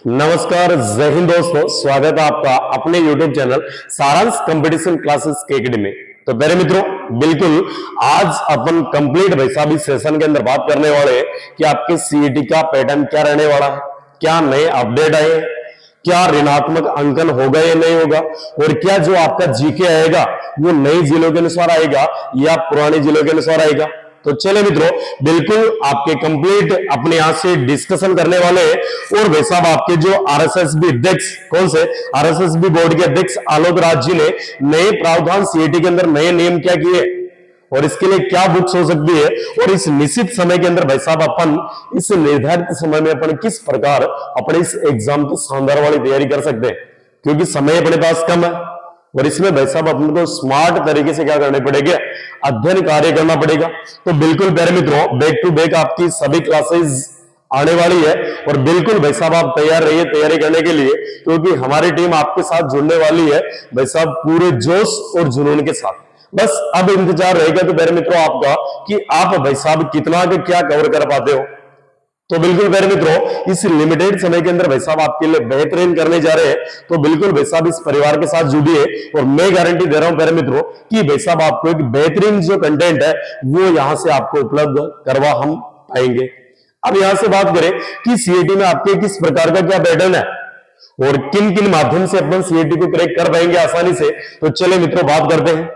नमस्कार, जय हिंद दोस्तों। स्वागत है आपका अपने YouTube चैनल सारांश कंपटीशन क्लासेस के एकेडमी में। तो मेरे मित्रों, बिल्कुल आज अपन कंप्लीट भाई साहब इस सेशन के अंदर बात करने वाले हैं कि आपके सीईटी का पैटर्न क्या रहने वाला है, क्या नए अपडेट आए, क्या ऋणात्मक अंकन होगा या नहीं होगा, और क्या जो आपका जीके आएगा वो नए जिलों के अनुसार आएगा या पुराने जिलों के अनुसार आएगा। तो चले मित्रों, बिल्कुल आपके कंप्लीट अपने यहां से डिस्कशन करने वाले हैं। और भाई साहब आपके जो आरएसएसबी अध्यक्ष, कौन से आरएसएसबी बोर्ड के अध्यक्ष आलोक राज जी ने नए प्रावधान सीईटी के अंदर नए नियम क्या किए और इसके लिए क्या बुक्स हो सकती है, और इस निश्चित समय के अंदर भाई साहब अपन इस निर्धारित समय में अपन किस प्रकार अपने इस एग्जाम की शानदार वाली तैयारी कर सकते हैं, क्योंकि समय अपने पास कम है और इसमें भाई साहब अपन को स्मार्ट तरीके से क्या करने पड़ेगा, अध्ययन कार्य करना पड़ेगा। तो बिल्कुल प्यारे मित्रों, बैक टू बैक आपकी सभी क्लासेस आने वाली है और बिल्कुल भाई साहब आप तैयार रहिए तैयारी करने के लिए, क्योंकि हमारी टीम आपके साथ जुड़ने वाली है भाई साहब पूरे जोश और जुनून के साथ। बस अब इंतजार रहेगा तो प्यारे मित्रों आपका कि आप भाई साहब कितना के क्या कवर कर पाते हो। तो बिल्कुल प्यारे मित्रों, इस लिमिटेड समय के अंदर भाई साहब आपके लिए बेहतरीन करने जा रहे हैं। तो बिल्कुल भाई साहब इस परिवार के साथ जुड़िए और मैं गारंटी दे रहा हूं प्यारे मित्रों कि भाई साहब आपको एक बेहतरीन जो कंटेंट है वो यहां से आपको उपलब्ध करवा हम पाएंगे। अब यहां से बात करें कि सीईटी में आपके किस प्रकार का क्या पैटर्न है और किन किन माध्यम से अपन सीईटी को क्रैक कर पाएंगे आसानी से। तो चले मित्रों बात करते हैं।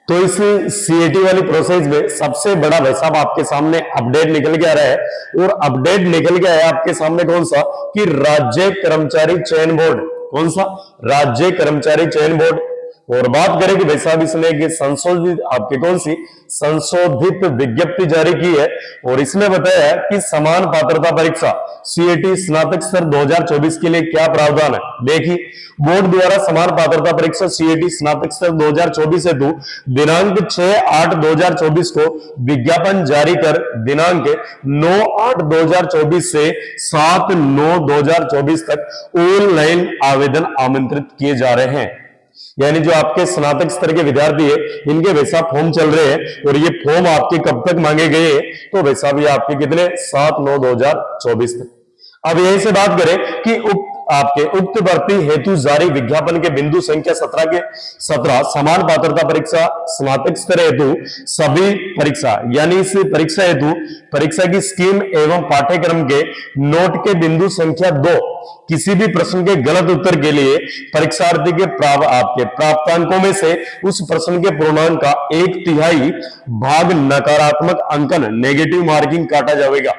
तो इस सीईटी वाली प्रोसेस में सबसे बड़ा भाई साहब आपके सामने अपडेट निकल के आ रहा है, और अपडेट निकल के आया आपके सामने कौन सा कि राज्य कर्मचारी चयन बोर्ड, कौन सा राज्य कर्मचारी चयन बोर्ड। और बात करें कि भाई साहब इसने एक संशोधित आपके कौन सी संशोधित विज्ञप्ति जारी की है, और इसमें बताया है कि समान पात्रता परीक्षा सीईटी स्नातक स्तर 2024 के लिए क्या प्रावधान है। देखिए, बोर्ड द्वारा समान पात्रता परीक्षा सीईटी स्नातक स्तर 2024 हेतु दिनांक 6/8/2024 को विज्ञापन जारी कर दिनांक 9/8/2024 से 7/9/2024 तक ऑनलाइन आवेदन आमंत्रित किए जा रहे हैं। यानी जो आपके स्नातक स्तर के विद्यार्थी है इनके वैसा फॉर्म चल रहे हैं, और ये फॉर्म आपके कब तक मांगे गए हैं, तो वैसा ये आपके कितने 7/9/2024 तक। अब यहीं से बात करें कि उक्त भर्ती हेतु जारी विज्ञापन के बिंदु संख्या 17 समान पात्रता परीक्षा स्नातक स्तर हेतु सभी परीक्षा, यानी इस परीक्षा हेतु परीक्षा की स्कीम एवं पाठ्यक्रम के नोट के बिंदु संख्या 2 किसी भी प्रश्न के गलत उत्तर के लिए परीक्षार्थी के आपके प्राप्तांकों में से उस प्रश्न के पूर्णांक का 1/3 भाग नकारात्मक अंकन नेगेटिव मार्किंग काटा जाएगा।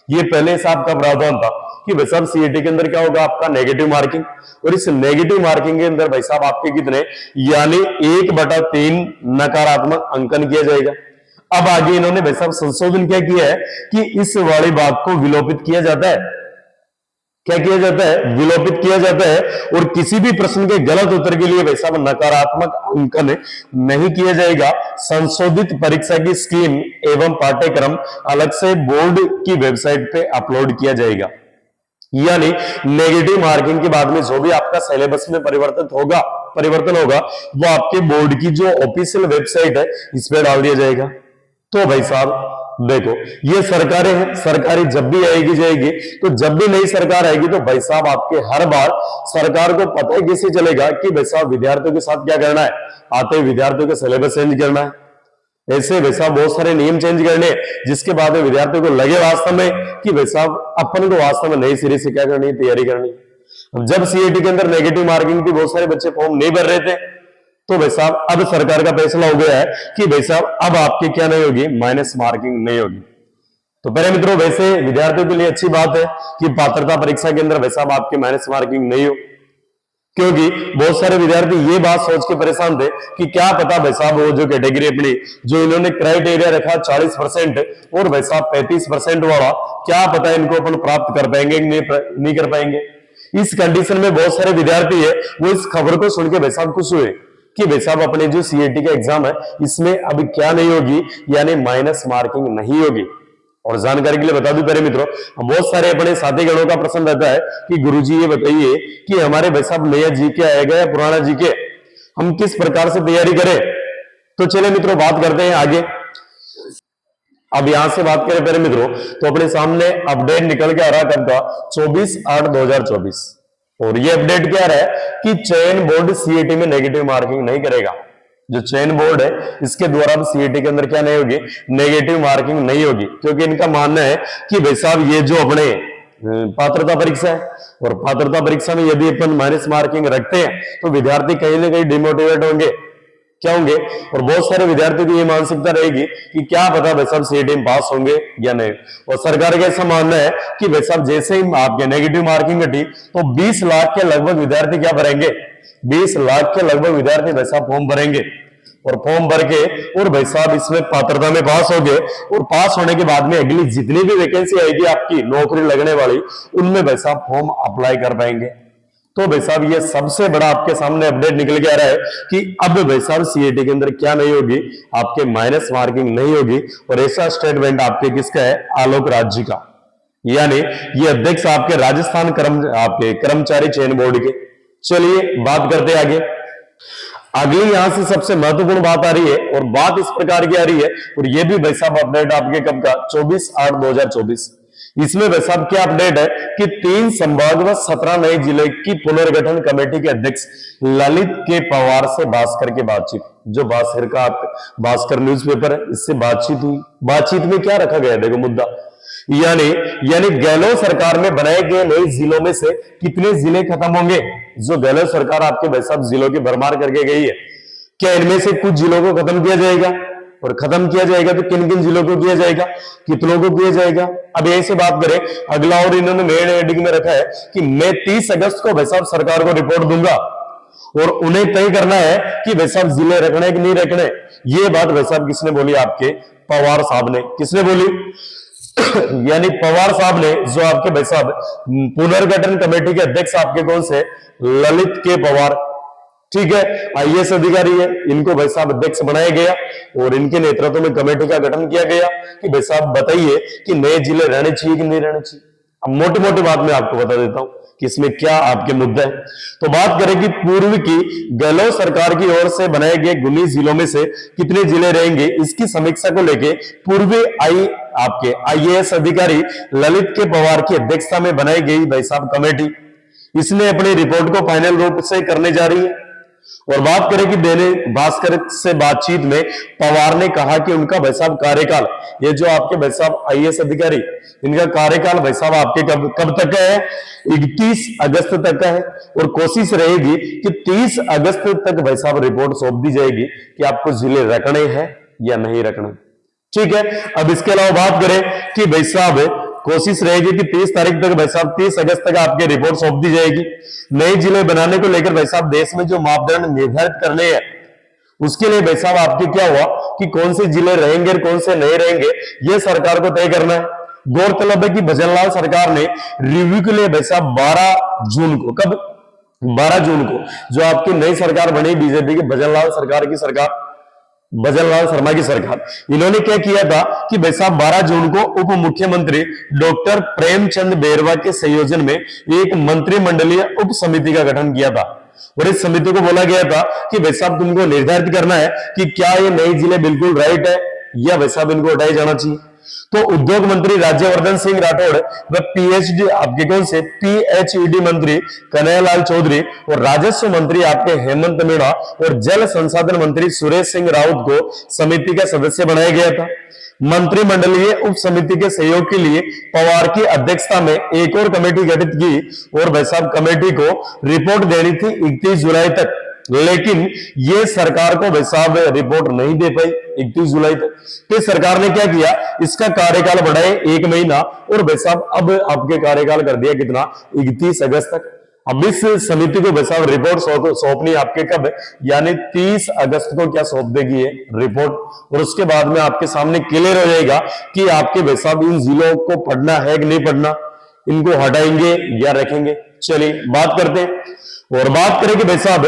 ये पहले से आपका प्रावधान था कि भाई साहब सीईटी के अंदर क्या होगा आपका नेगेटिव मार्किंग, और इस नेगेटिव मार्किंग के अंदर भाई साहब आपके कितने यानी 1/3 नकारात्मक अंकन किया जाएगा। अब आगे इन्होंने भाई साहब संशोधन क्या किया है कि इस वाली बात को विलोपित किया जाता है। क्या किया जाता है? विलोपित किया जाता है, और किसी भी प्रश्न के गलत उत्तर के लिए वैसा नकारात्मक अंकन नहीं किया जाएगा। संशोधित परीक्षा की स्कीम एवं पाठ्यक्रम अलग से बोर्ड की वेबसाइट पे अपलोड किया जाएगा। यानी नेगेटिव मार्किंग के बाद में जो भी आपका सिलेबस में परिवर्तन होगा वो आपके बोर्ड की जो ऑफिशियल वेबसाइट है इस पे डाल दिया जाएगा। तो भाई साहब देखो, ये सरकारें हैं, सरकारी जब भी आएगी जाएगी, तो जब भी नई सरकार आएगी तो भाई साहब आपके हर बार सरकार को पता ही कैसे चलेगा कि भाई साहब विद्यार्थियों के साथ क्या करना है, आते ही विद्यार्थियों का सिलेबस चेंज करना है, ऐसे भाई साहब बहुत सारे नियम चेंज करने, जिसके बाद में विद्यार्थियों को लगे वास्तव में कि भाई साहब अपन को वास्तव में नई सिरे से क्या करनी है, तैयारी करनी है। अब जब सीईटी के अंदर नेगेटिव मार्किंग थी, बहुत सारे बच्चे फॉर्म नहीं भर रहे थे, तो भाई साहब अब सरकार का फैसला हो गया है कि भाई साहब अब आपकी क्या नहीं होगी, माइनस मार्किंग नहीं होगी। तो पहले मित्रों, वैसे विद्यार्थियों के लिए अच्छी बात है कि पात्रता परीक्षा के अंदर भाई साहब आपकी माइनस मार्किंग नहीं हो, क्योंकि बहुत सारे विद्यार्थी ये बात सोच के परेशान थे कि क्या पता भाई साहब वो जो कैटेगरी अपनी जो इन्होंने क्राइटेरिया रखा 40% और भाई साहब 35% वाला, क्या पता इनको अपन प्राप्त कर पाएंगे नहीं कर पाएंगे। इस कंडीशन में बहुत सारे विद्यार्थी है वो इस खबर को सुन के भाई साहब खुश हुए कि भाई साहब अपने जो सीईटी का एग्जाम है इसमें अभी क्या नहीं होगी, यानी माइनस मार्किंग नहीं होगी। और जानकारी के लिए बता दूं प्यारे मित्रों, बहुत सारे अपने साथी गणों का प्रश्न रहता है कि गुरुजी ये बताइए कि हमारे भाई साहब नया जीके आएगा या पुराना जीके, हम किस प्रकार से तैयारी करें। तो चले मित्रों बात करते हैं आगे। अब यहां से बात करें प्यारे मित्रों, तो अपने सामने अपडेट निकल के आ रहा कब का, 24/8/2024। और ये अपडेट क्या रहा है कि चयन बोर्ड सीईटी में नेगेटिव मार्किंग नहीं करेगा। जो चयन बोर्ड है इसके द्वारा अब सीईटी के अंदर क्या नहीं होगी, नेगेटिव मार्किंग नहीं होगी, क्योंकि इनका मानना है कि भाई साहब ये जो अपने पात्रता परीक्षा है, और पात्रता परीक्षा में यदि अपन माइनस मार्किंग रखते हैं तो विद्यार्थी कहीं ना कहीं डिमोटिवेट होंगे, क्या होंगे, और बहुत सारे विद्यार्थियों की ये मानसिकता रहेगी कि क्या पता भाई साहब सीईटी में पास होंगे या नहीं। और सरकार का ऐसा मानना है कि भाई साहब जैसे ही आपके नेगेटिव मार्किंग घटी तो 20 लाख के लगभग विद्यार्थी क्या भरेंगे, 20 लाख के लगभग विद्यार्थी भाई साहब फॉर्म भरेंगे, और फॉर्म भर के और भाई साहब इसमें पात्रता में पास हो गए, और पास होने के बाद में अगली जितनी भी वैकेंसी आएगी आपकी नौकरी लगने वाली, उनमें भाई साहब फॉर्म अप्लाई कर पाएंगे। तो भाई साहब ये सबसे बड़ा आपके सामने अपडेट निकल के आ रहा है कि अब भाई साहब सीईटी के अंदर क्या नहीं होगी, आपके माइनस मार्किंग नहीं होगी। और ऐसा स्टेटमेंट आपके किसका है, आलोक राज्य का, यानी ये अध्यक्ष आपके राजस्थान आपके कर्मचारी चयन बोर्ड के। चलिए बात करते आगे। अगली यहां से सबसे महत्वपूर्ण बात आ रही है, और बात इस प्रकार की आ रही है, और ये भी भाई साहब अपडेट आपके कब का, 24/8/2024। इसमें भाई साहब क्या अपडेट है कि 3 संभाग व 17 नए जिले की पुनर्गठन कमेटी के अध्यक्ष ललित के पवार से भास्कर की बातचीत। जो भास्कर का भास्कर न्यूज़पेपर है, इससे बातचीत हुई। बातचीत में क्या रखा गया, देखो मुद्दा, यानी गहलोत सरकार में बनाए गए नए जिलों में से कितने जिले खत्म होंगे। जो गहलोत सरकार आपके भाई साहब जिलों की भरमार करके गई है, क्या इनमें से कुछ जिलों को खत्म किया जाएगा, और खत्म किया जाएगा तो किन किन जिलों को किया जाएगा, कितनों को किया जाएगा। अब ऐसे बात करें अगला, और इन्होंने मेन हेडिंग में रखा है कि मैं 30 अगस्त को भाई साहब सरकार को रिपोर्ट दूंगा, और उन्हें तय करना है कि भाई साहब जिले रखने कि नहीं रखने। ये बात भाई साहब किसने बोली, आपके पवार साहब ने। किसने बोली यानी पवार साहब ने, जो आपके भाई साहब पुनर्गठन कमेटी के अध्यक्ष आपके कौन से, ललित के पवार, ठीक है, आईएएस अधिकारी है, इनको भाई साहब अध्यक्ष बनाया गया, और इनके नेतृत्व में कमेटी का गठन किया गया कि भाई साहब बताइए कि नए जिले रहने चाहिए कि नहीं रहने चाहिए। अब मोटी मोटी बात मैं आपको बता देता हूं कि इसमें क्या आपके मुद्दे हैं। तो बात करें कि पूर्व की गहलोत सरकार की ओर से बनाए गए 19 जिलों में से कितने जिले रहेंगे, इसकी समीक्षा को लेके पूर्व आपके आईएएस अधिकारी ललित के पवार की अध्यक्षता में बनाई गई भाई साहब कमेटी, इसने अपनी रिपोर्ट को फाइनल रूप से करने जा रही है। और बात करें कि दैनिक भास्कर से बातचीत में पवार ने कहा कि उनका भाई साहब कार्यकाल, ये जो आपके भाई साहब आईएएस अधिकारी, इनका कार्यकाल भाई साहब आपके कब तक का है, 31 अगस्त तक का है, और कोशिश रहेगी कि 30 अगस्त तक भाई साहब रिपोर्ट सौंप दी जाएगी कि आपको जिले रखने हैं या नहीं रखने, ठीक है। अब इसके अलावा बात करें कि भाई साहब कोशिश रहेगी कि 30 तारीख तक भाई साहब 30 अगस्त तक आपके रिपोर्ट सौंप दी जाएगी। नए जिले बनाने को लेकर भाई साहब देश में जो मापदंड निर्धारित करने हैं, उसके लिए भाई साहब आपके क्या हुआ कि कौन से जिले रहेंगे और कौन से नहीं रहेंगे, ये सरकार को तय करना है। गौरतलब है कि भजनलाल सरकार ने रिव्यू के लिए भाई साहब 12 जून को, कब, 12 जून को, जो आपकी नई सरकार बनी बीजेपी की भजनलाल सरकार की सरकार, भजनलाल शर्मा की सरकार, इन्होंने क्या किया था कि भाई साहब 12 जून को उप मुख्यमंत्री डॉक्टर प्रेमचंद बैरवा के संयोजन में एक मंत्रिमंडलीय उप समिति का गठन किया था, और इस समिति को बोला गया था कि भाई साहब तुमको निर्धारित करना है कि क्या ये नए जिले बिल्कुल राइट है या भाई साहब इनको हटाया जाना चाहिए। तो उद्योग मंत्री राज्यवर्धन सिंह राठौड़ व पीएचडी आपके कौन से पीएचईडी मंत्री कन्हैयालाल चौधरी और राजस्व मंत्री आपके हेमंत मीणा और जल संसाधन मंत्री सुरेश सिंह राउत को समिति का सदस्य बनाया गया था। मंत्रिमंडलीय उप समिति के सहयोग के लिए पवार की अध्यक्षता में एक और कमेटी गठित की, और भाई साहब कमेटी को रिपोर्ट देनी थी 31 जुलाई तक, लेकिन ये सरकार को भाई साहब रिपोर्ट नहीं दे पाई 31 जुलाई तक। तो सरकार ने क्या किया, इसका कार्यकाल बढ़ाए 1 महीना, और भाई साहब अब आपके कार्यकाल कर दिया कितना, 31 अगस्त तक। अब इस समिति को भाई साहब रिपोर्ट सौंपनी आपके कब, यानी 30 अगस्त को क्या सौंप देगी ये रिपोर्ट, और उसके बाद में आपके सामने क्लियर हो जाएगा कि आपके भाई साहब इन जिलों को पढ़ना है कि नहीं पढ़ना, इनको हटाएंगे या रखेंगे। चलिए बात करते हैं, और बात करें कि भाई साहब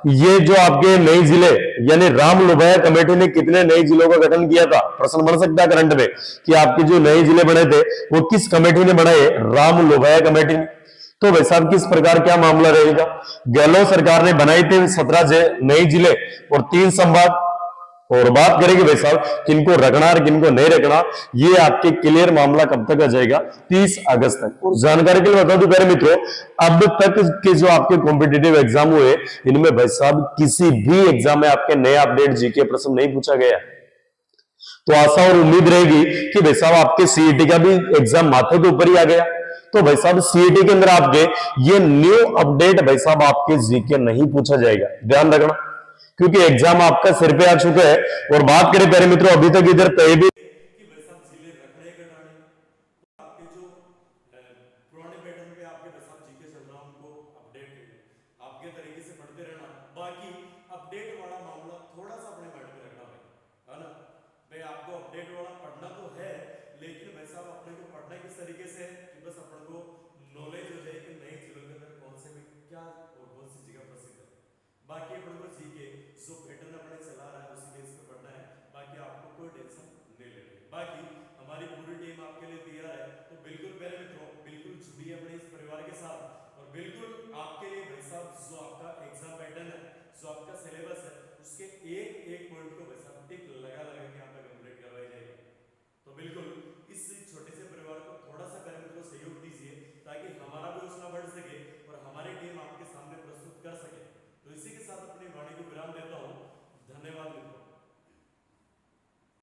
ये जो आपके नए जिले, यानी राम लोभाया कमेटी ने कितने नए जिलों का गठन किया था, प्रश्न बन सकता है करंट में कि आपके जो नए जिले बने थे वो किस कमेटी ने बनाए, राम लोभाया कमेटी ने। तो भाई साहब किस प्रकार क्या मामला रहेगा, गहलोत सरकार ने बनाए थे 17 नए जिले और 3 संभाग, और बात करेंगे भाई साहब किनको रखना और किनको नहीं रखना, ये आपके क्लियर मामला कब तक आ जाएगा, 30 अगस्त तक। और जानकारी के लिए बता दूं प्यारे मित्रों, अब तक के जो आपके कॉम्पिटिटिव एग्जाम हुए इनमें भाई साहब किसी भी एग्जाम में आपके नए अपडेट जीके प्रश्न नहीं पूछा गया। तो आशा और उम्मीद रहेगी कि भाई साहब आपके सीईटी का भी एग्जाम माथे के ऊपर ही आ गया। तो भाई साहब सीईटी के अंदर आपके ये न्यू अपडेट भाई साहब आपके जीके नहीं पूछा जाएगा, ध्यान रखना, क्योंकि एग्जाम आपका सिर पे आ चुका है। और बात करें प्यारे मित्रों, अभी तक इधर कहीं भी कि भाई साहब जिले रखने घटाने आपके जो पुराने पैटर्न पे आपके भाई साहब जीके चल रहा उनको अपडेट आपके तरीके से पढ़ते रहना। बाकी अपडेट वाला मामला थोड़ा सा अपने माइंड में रखना भाई, है ना भाई, आपको अपडेट वाला पढ़ना तो है, लेकिन भाई साहब अपने को पढ़ना किस तरीके से है कि बस अपने को नॉलेज हो जाए कि नए जिलों के अंदर कौन से में क्या और कौन सी जगह प्रसिद्ध है। बाकी अपने को जीके जो पैटर्न अपने चला रहा है उसी बेस पे पढ़ना है, बाकी आपको कोई टेंशन नहीं लेनी है। बाकी हमारी पूरी टीम आपके लिए तैयार है, तो बिल्कुल प्यारे मित्रों बिल्कुल जुड़िए अपने इस परिवार के साथ, और बिल्कुल आपके लिए भाई साहब जो आपका एग्जाम पैटर्न है, जो आपका सिलेबस है